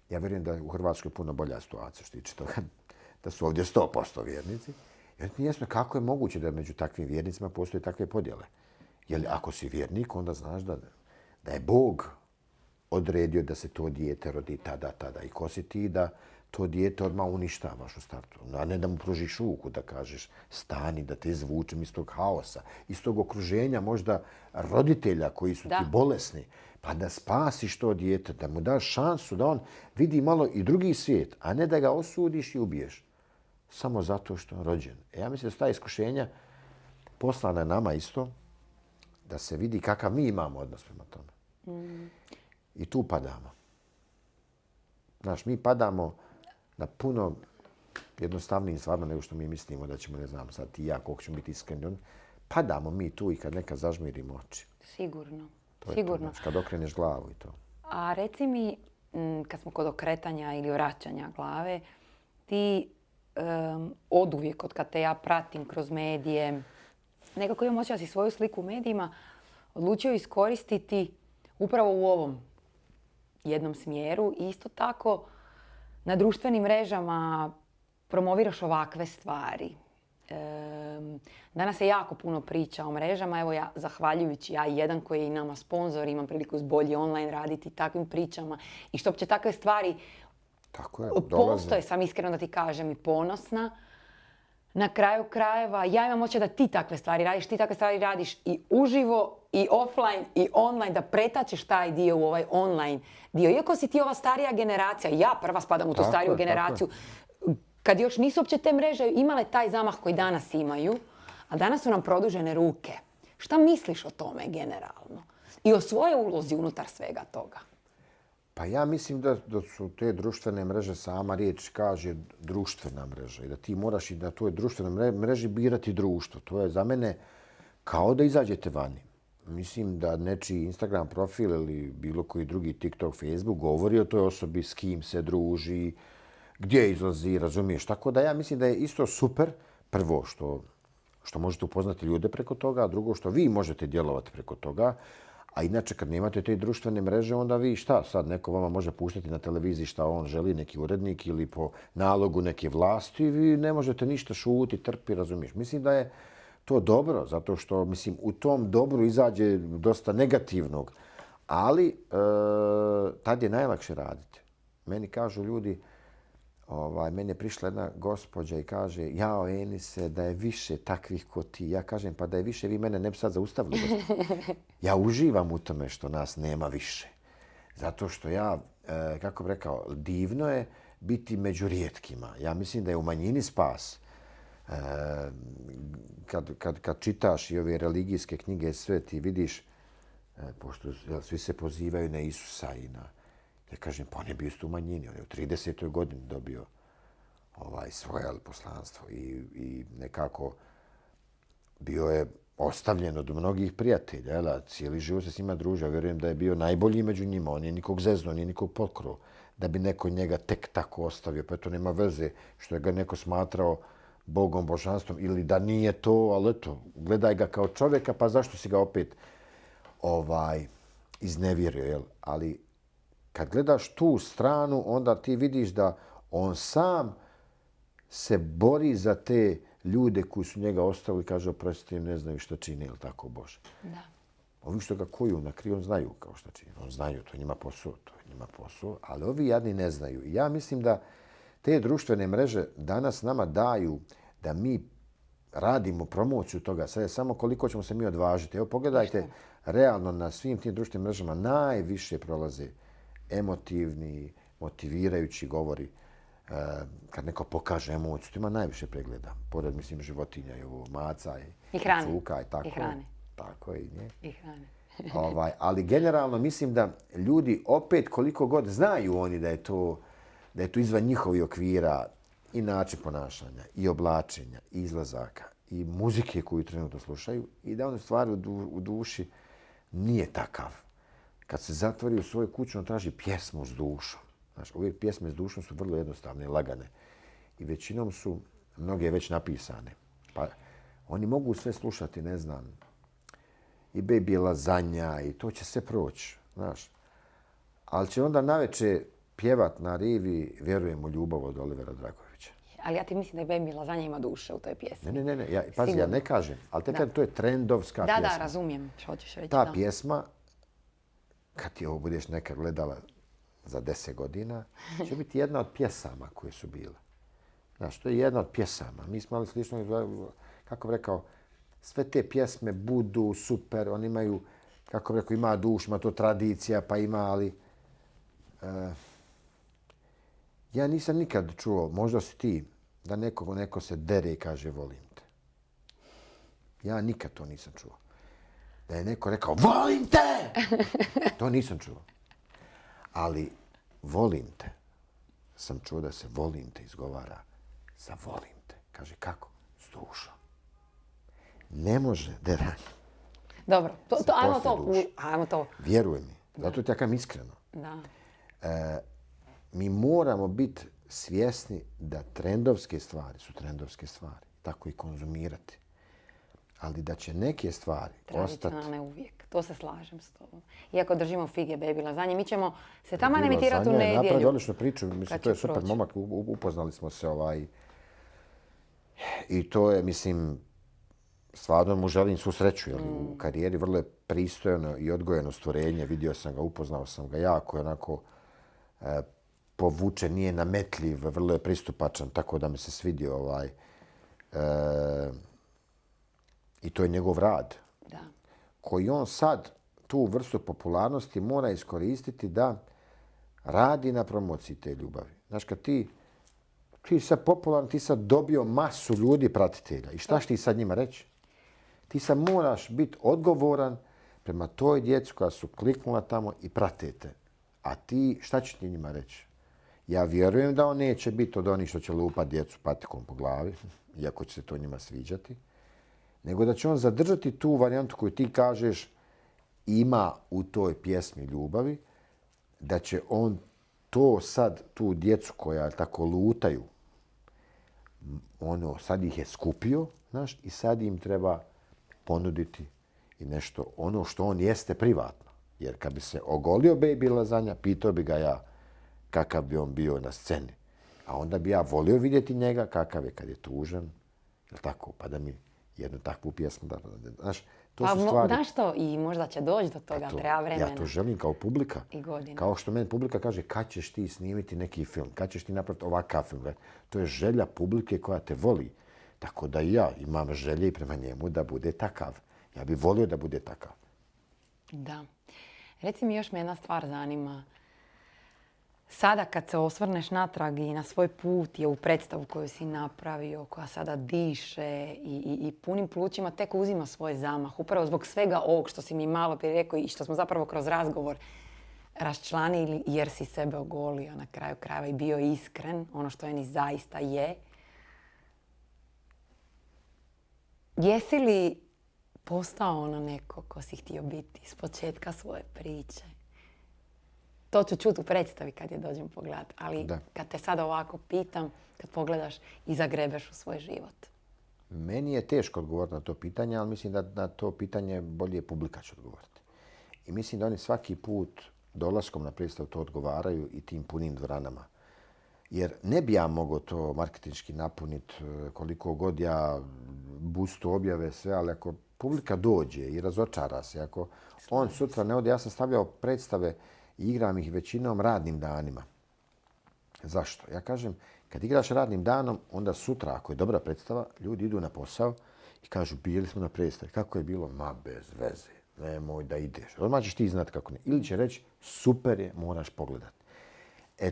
Ja vjerujem da je u Hrvatskoj puno bolja situacija što tiče toga, da su ovdje 100% vjernici. Jer ti jasno kako je moguće da među takvim vjernicima postoje takve podjele. Jer ako si vjernik, onda znaš da je Bog odredio da se to dijete rodi tada. I ko si ti da to dijete odmah uništavaš u startu. A ne da mu pružiš ruku, da kažeš stani, da te izvučem iz tog haosa, iz tog okruženja možda roditelja koji su ti bolesni, pa da spasiš to dijete, da mu daš šansu da on vidi malo i drugi svijet, a ne da ga osudiš i ubiješ. Samo zato što je rođen. Ja mislim da su ta iskušenja poslana nama isto, da se vidi kakav mi imamo odnos prema tome. I tu padamo. Znaš, mi padamo na jednostavnijim stvarima nego što mi mislimo da ćemo, ne znam, sad ti i ja koliko ćemo biti iskreni. Padamo mi tu i kad nekad zažmirimo oči. Sigurno. To je Sigurno. to, znači, kad okreneš glavu i to. A reci mi, kad smo kod okretanja ili vraćanja glave, ti oduvijek, od kad te ja pratim kroz medije, nekako imam osjećaj da si svoju sliku u medijima odlučio iskoristiti upravo u ovom jednom smjeru. I isto tako na društvenim mrežama promoviraš ovakve stvari. Danas se jako puno priča o mrežama. Evo ja, zahvaljujući jedan koji je i nama sponzor, imam priliku s Bolji online raditi takvim pričama. I što će takve stvari Tako je, postoje, sam iskreno da ti kažem, i ponosna. Na kraju krajeva, ja imam osjećaj da ti takve stvari radiš i uživo, i offline, i online, da pretačeš taj dio u ovaj online dio. Iako si ti ova starija generacija, ja prva spadam u tu stariju generaciju, kad još nisu uopće te mreže imale taj zamah koji danas imaju, a danas su nam produžene ruke. Šta misliš o tome generalno? I o svojoj ulozi unutar svega toga? Pa ja mislim da su te društvene mreže, sama riječ kaže društvena mreža i da ti moraš i na toj društvenoj mreži birati društvo. To je za mene kao da izađete vani. Mislim da nečiji Instagram profil ili bilo koji drugi TikTok, Facebook govori o toj osobi s kim se druži, gdje izlazi, razumiješ. Tako da ja mislim da je isto super, prvo što možete upoznati ljude preko toga, a drugo što vi možete djelovati preko toga. A inače, kad nemate te društvene mreže, onda vi šta? Sad neko vama može puštati na televiziji šta on želi, neki urednik ili po nalogu neke vlasti i vi ne možete ništa šuti, trpi, razumiješ. Mislim da je to dobro, zato što mislim, u tom dobru izađe dosta negativnog. Ali tad je najlakše raditi. Meni kažu ljudi, meni je prišla jedna gospođa i kaže, jao Enise, da je više takvih ko ti. Ja kažem, pa da je više, vi mene ne bi sad zaustavili. Ja uživam u tome što nas nema više. Zato što ja, kako bih rekao, divno je biti među rijetkima. Ja mislim da je u manjini spas. Kad čitaš i ove religijske knjige, sve ti vidiš, pošto svi se pozivaju na Isusa i na... Ja kažem, pa on je bio isto u manjini. On je u 30. godini dobio svoje poslanstvo i nekako bio je ostavljen od mnogih prijatelja. Cijeli život se s njima družio. Vjerujem da je bio najbolji među njima. On je nikog zeznuo, nije nikog pokrao. Da bi neko njega tek tako ostavio. Pa to nema veze što je ga neko smatrao Bogom, božanstvom ili da nije to, ali eto, gledaj ga kao čovjeka, pa zašto si ga opet iznevjerio, jel? Ali kad gledaš tu stranu, onda ti vidiš da on sam se bori za te ljude koji su njega ostavili, kaže, oprostite, ne znaju šta čine, ili tako, Bože. Da. Ovi što ga koju na krivo, on znaju kao šta čine. On znaju, to je njima posao, ali ovi jadni ne znaju. I ja mislim da te društvene mreže danas nama daju da mi radimo promociju toga. Sad je samo koliko ćemo se mi odvažiti. Evo, pogledajte, realno na svim tim društvenim mrežama najviše prolaze emotivni, motivirajući govori. Kad neko pokaže emociju, to ima najviše pregleda. Pored, mislim, životinja i ovo, maca i cuka i tako. I hrane. Tako i nje. I hrane. Ali generalno mislim da ljudi opet koliko god znaju oni da je to izvan njihovih okvira i način ponašanja, i oblačenja, i izlazaka, i muzike koju trenutno slušaju i da on stvari u duši nije takav. Kad se zatvori u svoju kuću, on traži pjesmu s dušom. Znaš, uvijek pjesme s dušom su vrlo jednostavne i lagane. I većinom su mnoge već napisane. Pa oni mogu sve slušati, ne znam, i Baby lazanja i to će sve proći, znaš. Ali će onda navečer pjevat na rivi Vjerujem u ljubav od Olivera Dragojevića. Ali ja ti mislim da je Baby lazanja ima duše u toj pjesmi. Ne. Pazi, ja ne kažem. Ali to je trendovska pjesma. Da, razumijem što hoćeš reći. Ta pjesma, kad ti ovo budeš nekad gledala za 10 godina, će biti jedna od pjesama koje su bile. Znaš, to je jedna od pjesama. Mi smo imali slično, kako bih rekao, sve te pjesme budu super, oni imaju, kako bih rekao, ima duš, ima to tradicija, pa ima, ali... ja nisam nikad čuo, možda si ti, da neko se dere i kaže volim te. Ja nikad to nisam čuo. Da je neko rekao volim te! To nisam čuo. Ali volim te sam čuo da se volim te izgovara zavolim te. Kaže, kako? S dušom. Ne može da radi. Dobro, poslije duše. ajmo to. Vjeruj mi. Zato ti ja kažem iskreno. Da. Mi moramo biti svjesni da trendovske stvari su trendovske stvari. Tako i konzumirati. Ali da će neke stvari ostati... Tradicionalne uvijek. To se slažem s tobom. Iako držimo fige, baby lazanje, mi ćemo se tamo emitirati u Sanja je napravio nedjelju. odličnu priču. Mislim, to je super momak. Upoznali smo se i to je, mislim, stvarno mu želim svu sreću u karijeri. Vrlo je pristojno i odgojeno stvorenje. Vidio sam ga, upoznao sam ga jako je onako povučen, nije nametljiv, vrlo je pristupačan, tako da mi se svidio i to je njegov rad. Da. Koji on sad tu vrstu popularnosti mora iskoristiti da radi na promociji te ljubavi. Znaš, kad ti sad popularan, ti sad dobio masu ljudi pratitelja. I šta ćeš ti sad njima reći? Ti sad moraš biti odgovoran prema toj djeci koja su kliknula tamo i pratite. A ti, šta ćeš ti njima reći? Ja vjerujem da on neće biti od onih što će lupati djecu patikom po glavi, iako će se to njima sviđati, nego da će on zadržati tu varijantu koju ti kažeš ima u toj pjesmi ljubavi, da će on to sad, tu djecu koja tako lutaju, sad ih je skupio, znaš, i sad im treba ponuditi i nešto, ono što on jeste privatno. Jer kad bi se ogolio baby lazanja, pitao bi ga ja kakav bi on bio na sceni. A onda bi ja volio vidjeti njega kakav je kad je tužan, jel tako, pa da mi jednu takvu pjesmu da... Znaš, to su stvari... Znaš što, i možda će doći do toga, treba vremena. Ja to želim kao publika. I godina. Kao što meni publika kaže, kad ćeš ti snimiti neki film, kad ćeš ti napraviti ovakav film. To je želja publike koja te voli. Tako da i ja imam želje i prema njemu da bude takav. Ja bih volio da bude takav. Da. Reci mi, još me jedna stvar zanima. Sada kad se osvrneš natrag i na svoj put je u predstavu koju si napravio, koja sada diše i punim plućima tek uzima svoj zamah. Upravo zbog svega ovog što si mi malo prije rekao i što smo zapravo kroz razgovor raščlanili jer si sebe ogolio na kraju krajeva i bio iskren, ono što Enis zaista je. Jesi li postao ono neko ko si htio biti s početka svoje priče? To ću čuti u predstavi kad je dođem pogledat, ali kad te sada ovako pitam, kad pogledaš i zagrebeš u svoj život. Meni je teško odgovoriti na to pitanje, ali mislim da na to pitanje bolje publika će odgovoriti. I mislim da oni svaki put dolaskom na predstavu to odgovaraju i tim punim dvoranama. Jer ne bi ja mogao to marketinški napuniti koliko god ja boostu objave sve, ali ako publika dođe i razočara se, ako on sutra ne ode, ja sam stavljao predstave i igram ih većinom radnim danima. Zašto? Ja kažem, kad igraš radnim danom, onda sutra, ako je dobra predstava, ljudi idu na posao i kažu, bili smo na predstavi. Kako je bilo? Ma bez veze. Nemoj da ideš. Odmah ćeš ti znati kako ne. Ili će reći, super je, moraš pogledati.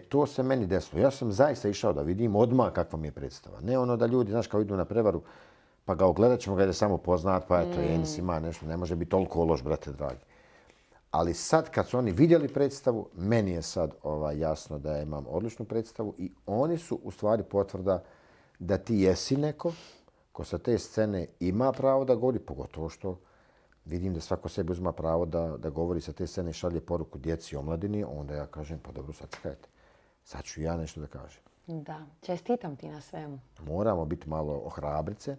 To se meni desilo. Ja sam zaista išao da vidim odmah kakva mi je predstava. Ne ono da ljudi, znaš, kao idu na prevaru, pa ga ogledat ćemo ga da samo poznat, pa eto, Enis ima nešto, ne može biti toliko loš, brate dragi. Ali sad kad su oni vidjeli predstavu, meni je sad jasno da ja imam odličnu predstavu i oni su u stvari potvrda da ti jesi neko ko sa te scene ima pravo da govori, pogotovo što vidim da svako sebi uzima pravo da govori sa te scene i šalje poruku djeci i omladini, onda ja kažem, pa dobro, sad čekajte. Sad ću ja nešto da kažem. Da, čestitam ti na svemu. Moramo biti malo ohrabrice,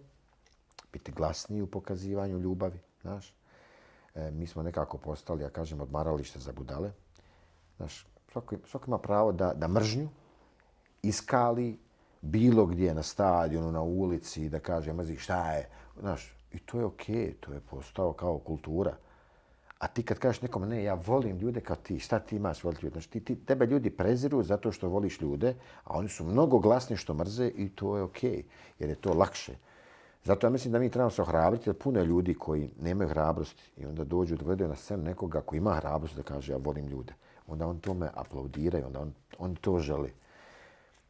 biti glasniji u pokazivanju ljubavi, znaš. Mi smo nekako postali, ja kažem, odmaralište za budale. Znaš, svako ima pravo da mržnju iskali bilo gdje, na stadionu, na ulici, da kaže, mrzi, šta je, znaš, i to je okej, to je postao kao kultura. A ti kad kažeš nekom, ne, ja volim ljude kao ti, šta ti imaš voliti ljude? Znači, tebe ljudi preziru zato što voliš ljude, a oni su mnogo glasni što mrze i to je okej, jer je to lakše. Zato ja mislim da mi trebamo se ohrabriti, jer puno je ljudi koji nemaju hrabrosti i onda dođu da gledaju na scenu nekoga koji ima hrabrost da kaže ja volim ljude. Onda on tome aplaudiraju, onda on to želi.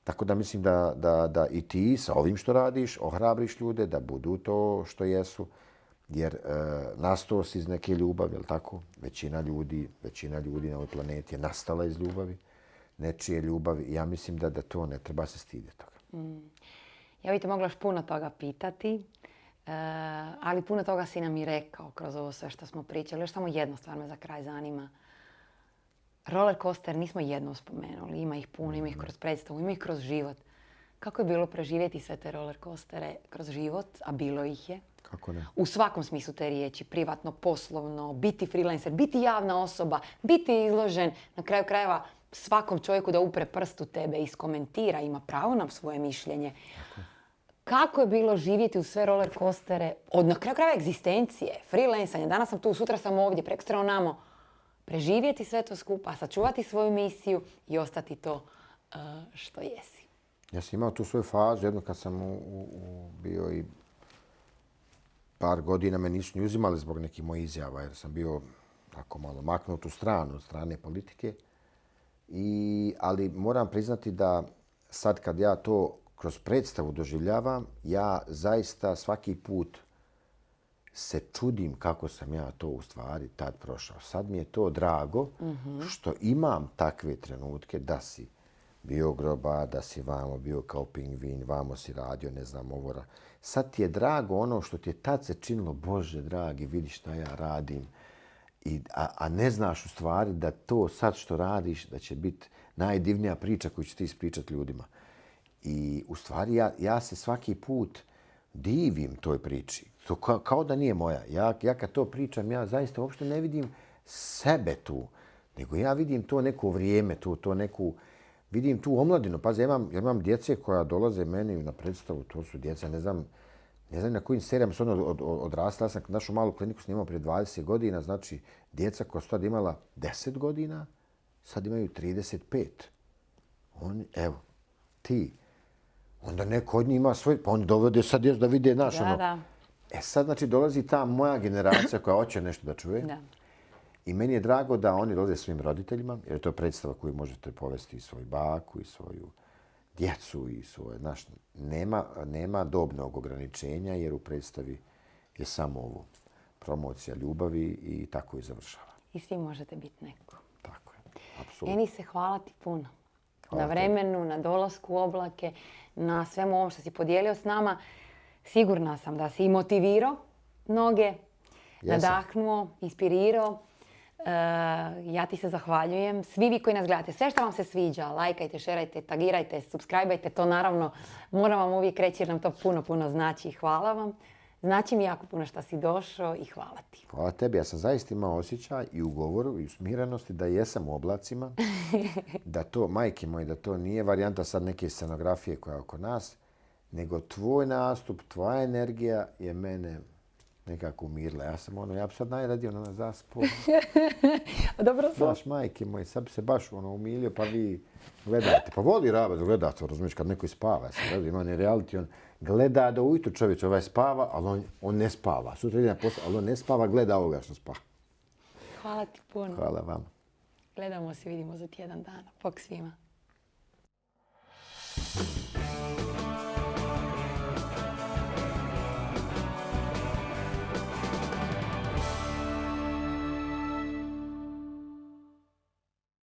Tako da mislim da i ti sa ovim što radiš ohrabriš ljude da budu to što jesu, jer nastao si iz neke ljubavi, jel tako? Većina ljudi na ovoj planeti je nastala iz ljubavi, nečije ljubavi i ja mislim da to ne treba se stidjeti toga. Ja bi te mogla još puno toga pitati, ali puno toga si nam i rekao kroz ovo sve što smo pričali. Još samo jednu stvar me za kraj zanima. Roller coaster nismo jednom spomenuli, ima ih puno, ima ih kroz predstavu, ima ih kroz život. Kako je bilo preživjeti sve te roller coastere kroz život, a bilo ih je? Kako ne? U svakom smislu te riječi, privatno, poslovno, biti freelancer, biti javna osoba, biti izložen, na kraju krajeva svakom čovjeku da upre prst u tebe i iskomentira, ima pravo na svoje mišljenje. Kako je bilo živjeti u sve roller coastere, od na kraju krajeva egzistencije, freelancanje, danas sam tu, sutra sam ovdje, prekosutra onamo. Preživjeti sve to skupa, sačuvati svoju misiju i ostati to što jesi. Ja sam imao tu svoju fazu, jedno kad sam bio i par godina me nisu ni uzimali zbog nekih mojih izjava, jer sam bio tako malo maknut u stranu, od strane politike. Ali moram priznati da sad kad ja to kroz predstavu doživljavam, ja zaista svaki put se čudim kako sam ja to u stvari tad prošao. Sad mi je to drago što imam takve trenutke da si bio groba, da si vamo bio kao pingvin, vamo si radio, ne znam, ovora. Sad ti je drago ono što ti je tad se činilo, Bože dragi, vidi šta ja radim. A ne znaš u stvari da to sad što radiš, da će biti najdivnija priča koju ćeš ti ispričati ljudima. I u stvari ja se svaki put divim toj priči. To kao da nije moja. Ja kad to pričam, ja zaista uopšte ne vidim sebe tu. Nego ja vidim to neko vrijeme, to neku... Vidim tu omladinu. Pazi, ja imam djece koja dolaze meni na predstavu. To su djeca, ne znam na kojim serijama su ono odrasla. Ja sam našu malu kliniku snimao prije 20 godina. Znači, djeca koja su tad imala 10 godina, sad imaju 35. Oni, evo, ti. Onda neko od njih ima svoj... Pa oni dovode sad još da vide naš. Da. Sad, znači, dolazi ta moja generacija koja hoće nešto da čuje. Da. I meni je drago da oni dolaze svojim roditeljima, jer je to predstava koju možete povesti i svoju baku, i svoju djecu, i svoje... Znaš, nema dobnog ograničenja, jer u predstavi je samo ovo. Promocija ljubavi i tako i završava. I svi možete biti neko. Tako je, apsolutno. Enise, hvala ti puno. Hvala Na vremenu, na dolasku u oblake, na svemu ovom što si podijelio s nama. Sigurna sam da si i motivirao mnoge, nadahnuo, inspirirao. Ja ti se zahvaljujem. Svi vi koji nas gledate, sve što vam se sviđa, lajkajte, šerajte, tagirajte, subscribeajte. To naravno moram vam uvijek reći jer nam to puno znači. Hvala vam. Znači mi jako puno što si došao i hvala ti. Hvala tebi. Ja sam zaista imao osjećaj i u govoru i u smirenosti da jesam u oblacima. Da to, majke moje, da to nije varijanta sad neke scenografije koja je oko nas, nego tvoj nastup, tvoja energija je mene nekako umirila. Ja bi sad najradije zaspao. Dobro sam. Baš, majke moje, sad bi se baš umilio, pa vi gledate. Pa voli Rabat gledati, razumiješ, kad neko spava. Ja sam gledao, ima onaj reality, on gleda da ujutru čovječ spava, ali on ne spava. Sutra ide na posao, ali on ne spava, gleda ovoga što spava. Hvala ti puno. Hvala vam. Gledamo se, vidimo za tjedan dana. Bog svima.